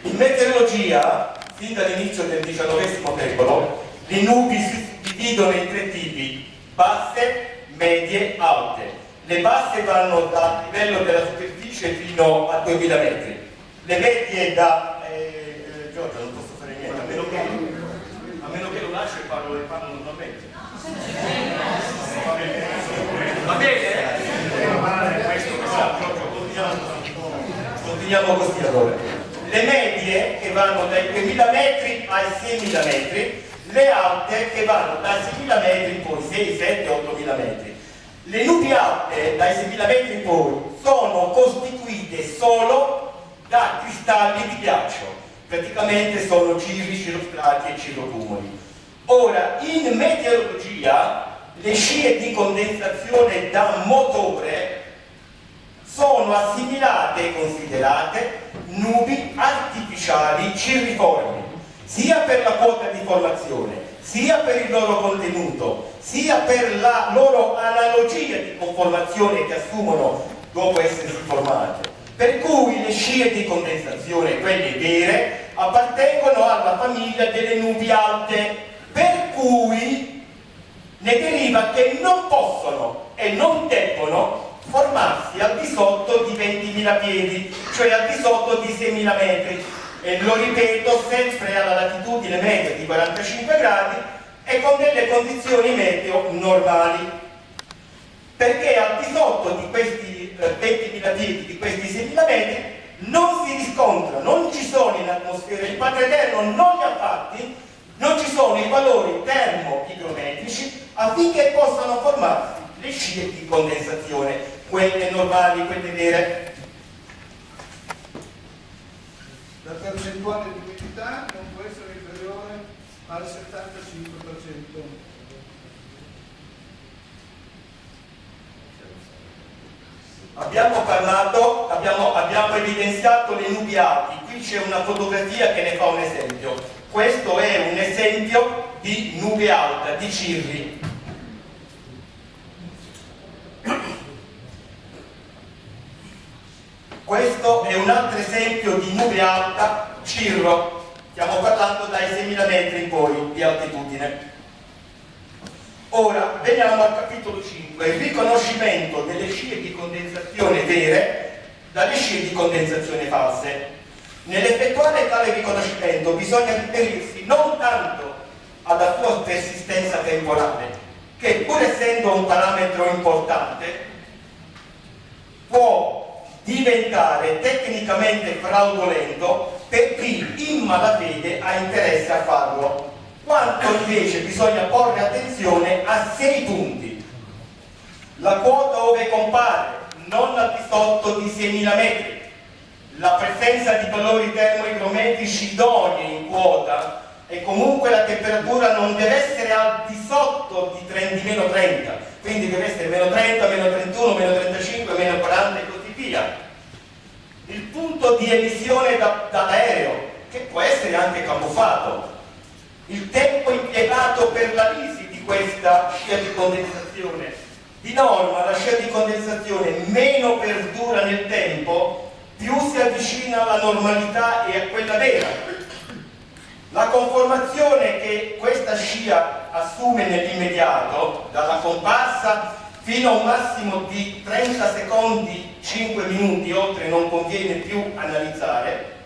In meteorologia, fin dall'inizio del XIX secolo, le nubi si dividono in tre tipi: basse, medie, alte. Le basse vanno dal livello della superficie fino a 2000 metri. Le medie da... Giorgio, non posso fare niente, a meno che lo lascio e parlo normalmente. Va bene? Continuiamo così allora. Le medie che vanno dai 2000 metri ai 6000 metri, le alte che vanno dai 6000 metri in poi, 6, 7, 8000 metri. Le nubi alte dai 6000 metri in poi sono costituite solo da cristalli di ghiaccio, praticamente sono cirri, cirrostrati e cirrocumuli. Ora, in meteorologia le scie di condensazione da motore sono assimilate e considerate nubi artificiali cirriformi, sia per la quota di formazione, sia per il loro contenuto, sia per la loro analogia di conformazione che assumono dopo essersi formate. Per cui le scie di condensazione, quelle vere, appartengono alla famiglia delle nubi alte, per cui ne deriva che non possono e non debbono formarsi al di sotto di 20.000 piedi, cioè al di sotto di 6.000 metri, e lo ripeto, sempre alla latitudine media di 45 gradi e con delle condizioni meteo normali, perché al di sotto di questi 20.000 piedi, di questi 6.000 metri, non si riscontra, non ci sono in atmosfera, il Padre Eterno non li ha fatti, non ci sono i valori termo-igrometrici affinché possano formarsi le scie di condensazione, quelle normali, quelle vere. La percentuale di umidità non può essere inferiore al 75%. Abbiamo parlato, abbiamo evidenziato le nubi alte. Qui c'è una fotografia che ne fa un esempio. Questo è un esempio di nube alta, di cirri. Questo è un altro esempio di nube alta, cirro. Stiamo parlando dai 6.000 metri in poi di altitudine. Ora veniamo al capitolo 5, il riconoscimento delle scie di condensazione vere dalle scie di condensazione false. Nell'effettuare tale riconoscimento bisogna riferirsi non tanto alla sua persistenza temporale, che pur essendo un parametro importante può diventare tecnicamente fraudolento per chi in malafede ha interesse a farlo, quanto invece bisogna porre attenzione a 6 punti. La quota ove compare non al di sotto di 6.000 metri, la presenza di valori termoigrometrici idonei in quota e comunque la temperatura non deve essere al di sotto di meno 30, quindi deve essere meno 30, meno 31, meno 35, meno 40 e così via. Il punto di emissione dall'aereo, che può essere anche camuffato, il tempo impiegato per l'analisi di questa scia di condensazione. Di norma la scia di condensazione meno perdura nel tempo, più si avvicina alla normalità e a quella vera. La conformazione che questa scia assume nell'immediato, dalla comparsa fino a un massimo di 30 secondi, 5 minuti, oltre non conviene più analizzare,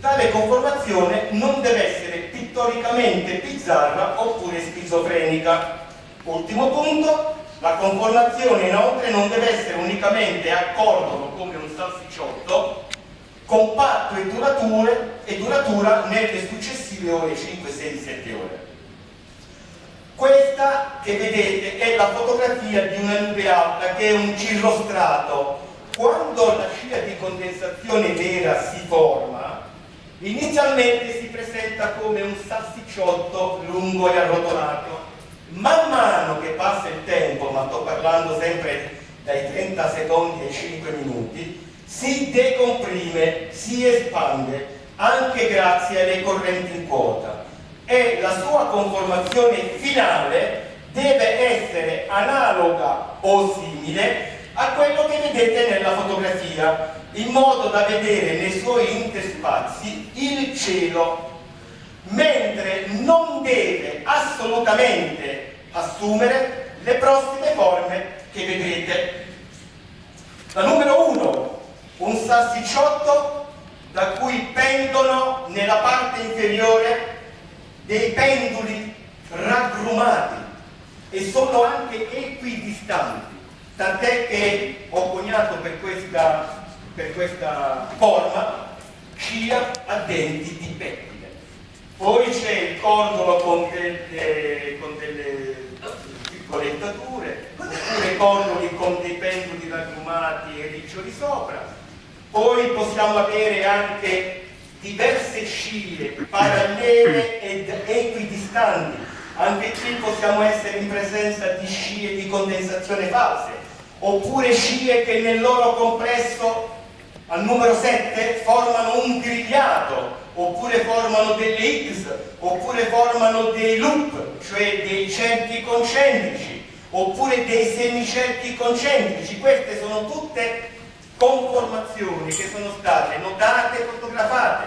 tale conformazione non deve essere pittoricamente bizzarra oppure schizofrenica. Ultimo punto, la conformazione inoltre non deve essere unicamente a cordolo come un salsicciotto, compatto e duratura nelle successive ore 5, 6, 7 ore. Questa che vedete è la fotografia di una nube alta che è un cirrostrato. Quando la scia di condensazione vera si forma, inizialmente si presenta come un salsicciotto lungo e arrotolato. Man mano che passa il tempo, ma sto parlando sempre dai 30 secondi ai 5 minuti, si decomprime, si espande, anche grazie alle correnti in quota, e la sua conformazione finale deve essere analoga o simile a quello che vedete nella fotografia, in modo da vedere nei suoi interspazi il cielo, mentre non deve assolutamente assumere le prossime forme che vedrete. La numero 1, un salsicciotto da cui pendono nella parte inferiore dei penduli raggrumati e sono anche equidistanti, tant'è che ho coniato per questa forma scia a denti di pettine. Poi c'è il cordolo con delle piccolettature, oppure cordoli con dei penduli raggrumati e riccioli sopra. Poi possiamo avere anche diverse scie parallele ed equidistanti. Anche qui possiamo essere in presenza di scie di condensazione false, oppure scie che nel loro complesso al numero 7 formano un grigliato, oppure formano delle X, oppure formano dei loop, cioè dei cerchi concentrici, oppure dei semicerchi concentrici. Queste sono tutte conformazioni che sono state notate e fotografate.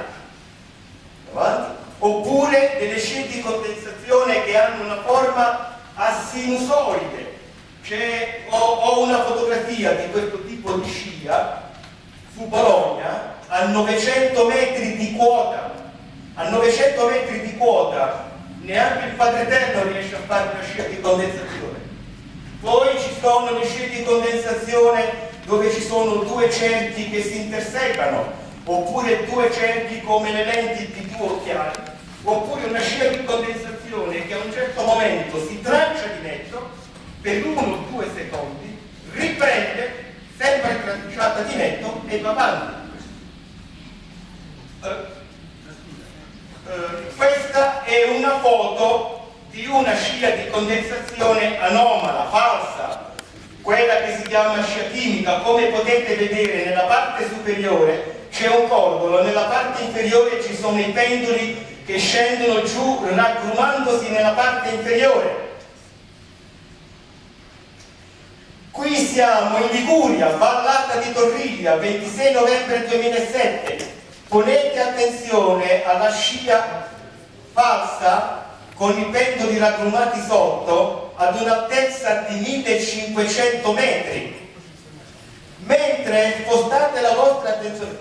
Avanti. Oppure delle scie di condensazione che hanno una forma a sinusoide. Ho una fotografia di questo tipo di scia su Bologna a 900 metri di quota. A 900 metri di quota neanche il Padre Eterno riesce a fare una scia di condensazione. Poi ci sono le scie di condensazione dove ci sono due cerchi che si intersecano, oppure due cerchi come le lenti di due occhiali, oppure una scia di condensazione che a un certo momento si traccia di mezzo per 1 o 2 secondi, riprende, sempre tracciata di netto e va avanti. Questa è una foto di una scia di condensazione anomala, falsa, quella che si chiama scia chimica. Come potete vedere nella parte superiore c'è un cordolo, nella parte inferiore ci sono i penduli che scendono giù raggrumandosi nella parte inferiore. Qui siamo in Liguria, Vallata di Torriglia, 26 novembre 2007. Ponete attenzione alla scia falsa con i pendoli raggrumati sotto ad un'altezza di 1500 metri. Mentre spostate la vostra attenzione,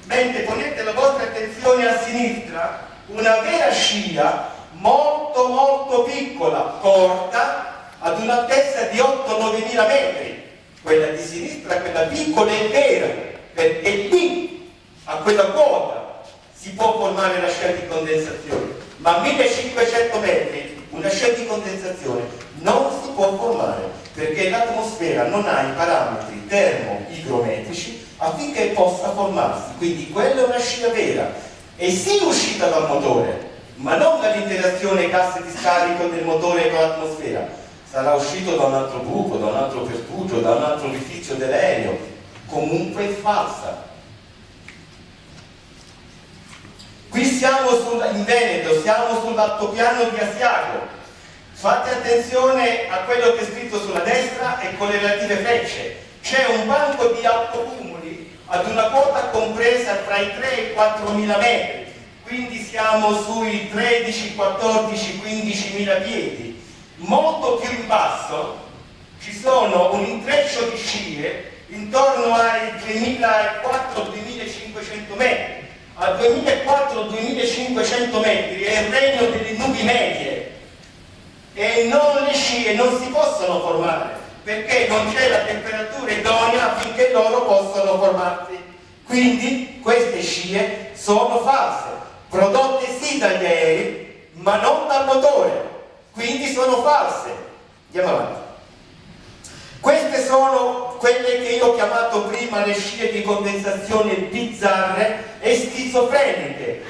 mentre ponete la vostra attenzione a sinistra, una vera scia molto molto piccola, corta, ad un'altezza di 8-9 mila metri. Quella di sinistra, quella piccola è vera, perché lì, a quella quota, si può formare la scia di condensazione. Ma a 1500 metri una scia di condensazione non si può formare, perché l'atmosfera non ha i parametri termo-igrometrici affinché possa formarsi. Quindi quella è una scia vera, e sì uscita dal motore, ma non dall'interazione casse di scarico del motore con l'atmosfera. Sarà uscito da un altro buco, da un altro pertugio, da un altro orifizio dell'aereo. Comunque è falsa. Qui siamo in Veneto, siamo sull'altopiano di Asiago. Fate attenzione a quello che è scritto sulla destra e con le relative frecce. C'è un banco di altocumuli ad una quota compresa tra i 3 e i 4 mila metri. Quindi siamo sui 13, 14, 15 mila piedi. Molto più in basso ci sono un intreccio di scie intorno ai 2400-2500 metri. A 2400-2500 metri è il regno delle nubi medie e le scie non si possono formare perché non c'è la temperatura idonea affinché loro possano formarsi. Quindi queste scie sono false, prodotte sì dagli aerei ma non dal motore. Quindi sono false. Andiamo avanti. Queste sono quelle che io ho chiamato prima le scie di condensazione bizzarre e schizofreniche.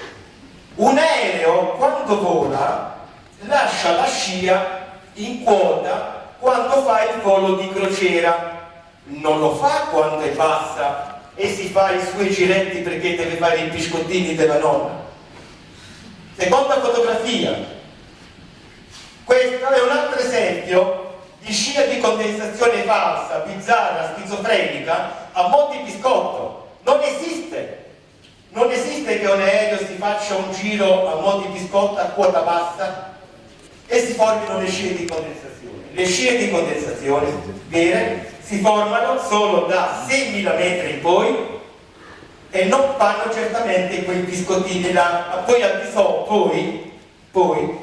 Un aereo quando vola lascia la scia in quota quando fa il volo di crociera, non lo fa quando è bassa e si fa i suoi giretti perché deve fare i biscottini della nonna. Seconda fotografia. Questo è un altro esempio di scia di condensazione falsa, bizzarra, schizofrenica a Monte Piscotto. Non esiste. Non esiste che un aereo si faccia un giro a Monte Piscotto a quota bassa e si formino le scie di condensazione. Le scie di condensazione vere si formano solo da 6.000 metri in poi e non fanno certamente quei biscottini là, poi al di sopra, poi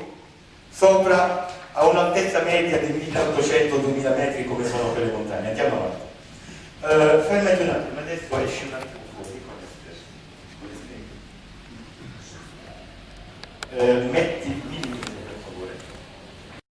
sopra a un'altezza media di 1800-2000 metri come sono quelle montagne. Andiamo avanti. Fermati un attimo, adesso esci un attimo fuori con le stesse.